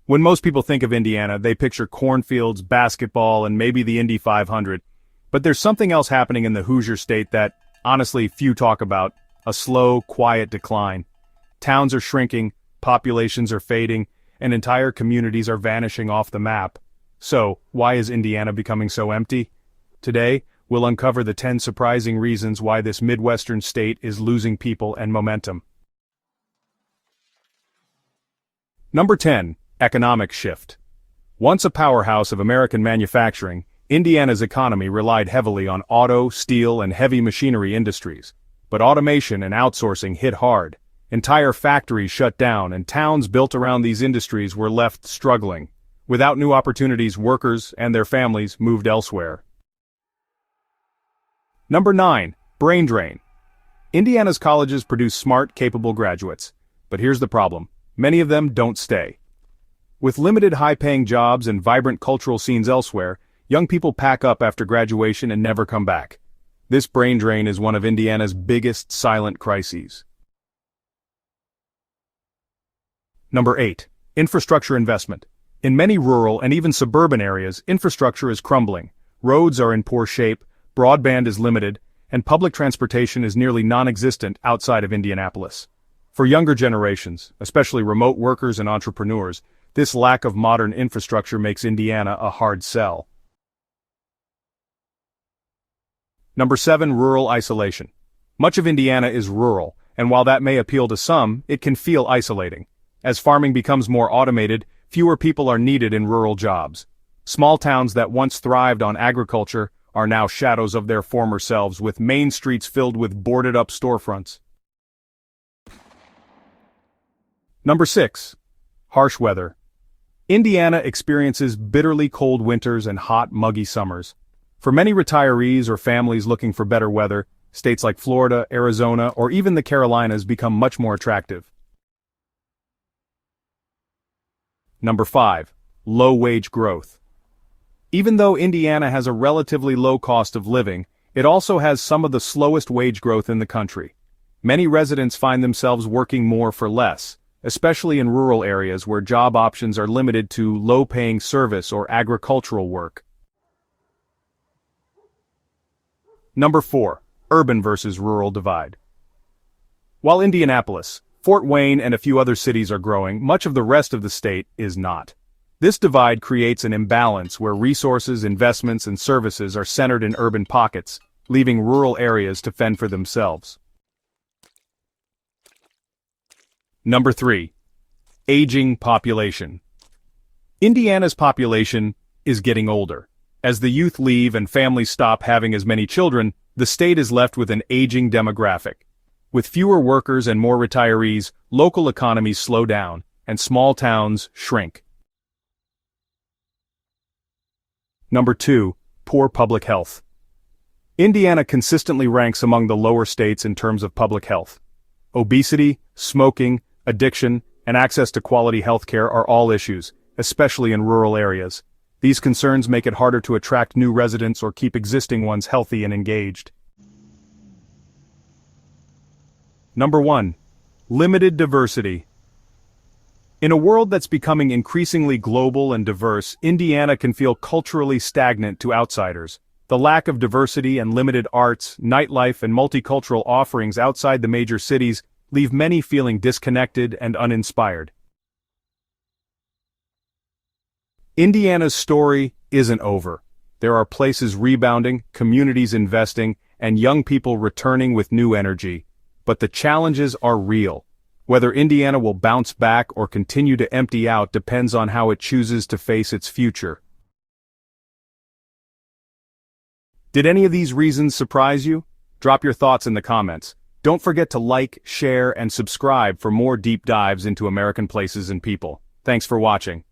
When most people think of Indiana, they picture cornfields, basketball, and maybe the Indy 500. But there's something else happening in the Hoosier state that, honestly, few talk about: a slow, quiet decline. Towns are shrinking, populations are fading, and entire communities are vanishing off the map. So, why is Indiana becoming so empty? Today, we'll uncover the 10 surprising reasons why this Midwestern state is losing people and momentum. Number 10. Economic shift. Once a powerhouse of American manufacturing, Indiana's economy relied heavily on auto, steel, and heavy machinery industries. But automation and outsourcing hit hard. Entire factories shut down, and towns built around these industries were left struggling. Without new opportunities, workers and their families moved elsewhere. Number 9. Brain drain. Indiana's colleges produce smart, capable graduates. But here's the problem: many of them don't stay. With limited high-paying jobs and vibrant cultural scenes elsewhere, young people pack up after graduation and never come back. This brain drain is one of Indiana's biggest silent crises. Number 8. Infrastructure investment. In many rural and even suburban areas, infrastructure is crumbling. Roads are in poor shape, broadband is limited, and public transportation is nearly non-existent outside of Indianapolis. For younger generations, especially remote workers and entrepreneurs, this lack of modern infrastructure makes Indiana a hard sell. Number 7. Rural isolation. Much of Indiana is rural, and while that may appeal to some, it can feel isolating. As farming becomes more automated, fewer people are needed in rural jobs. Small towns that once thrived on agriculture are now shadows of their former selves, with main streets filled with boarded-up storefronts. Number 6. Harsh weather. Indiana experiences bitterly cold winters and hot, muggy summers. For many retirees or families looking for better weather, states like Florida, Arizona, or even the Carolinas become much more attractive. Number 5. Low wage growth. Even though Indiana has a relatively low cost of living, it also has some of the slowest wage growth in the country. Many residents find themselves working more for less, especially in rural areas where job options are limited to low-paying service or agricultural work. Number 4. Urban versus rural divide. While Indianapolis, Fort Wayne, and a few other cities are growing, much of the rest of the state is not. This divide creates an imbalance where resources, investments, and services are centered in urban pockets, leaving rural areas to fend for themselves. Number 3. Aging population. Indiana's population is getting older. As the youth leave and families stop having as many children, the state is left with an aging demographic. With fewer workers and more retirees, local economies slow down, and small towns shrink. Number 2. Poor public health. Indiana consistently ranks among the lower states in terms of public health. Obesity, smoking, addiction, and access to quality health care are all issues, especially in rural areas. These concerns make it harder to attract new residents or keep existing ones healthy and engaged. Number 1. Limited diversity. In a world that's becoming increasingly global and diverse, Indiana can feel culturally stagnant to outsiders. The lack of diversity and limited arts, nightlife, and multicultural offerings outside the major cities leave many feeling disconnected and uninspired. Indiana's story isn't over. There are places rebounding, communities investing, and young people returning with new energy. But the challenges are real. Whether Indiana will bounce back or continue to empty out depends on how it chooses to face its future. Did any of these reasons surprise you? Drop your thoughts in the comments. Don't forget to like, share, and subscribe for more deep dives into American places and people. Thanks for watching.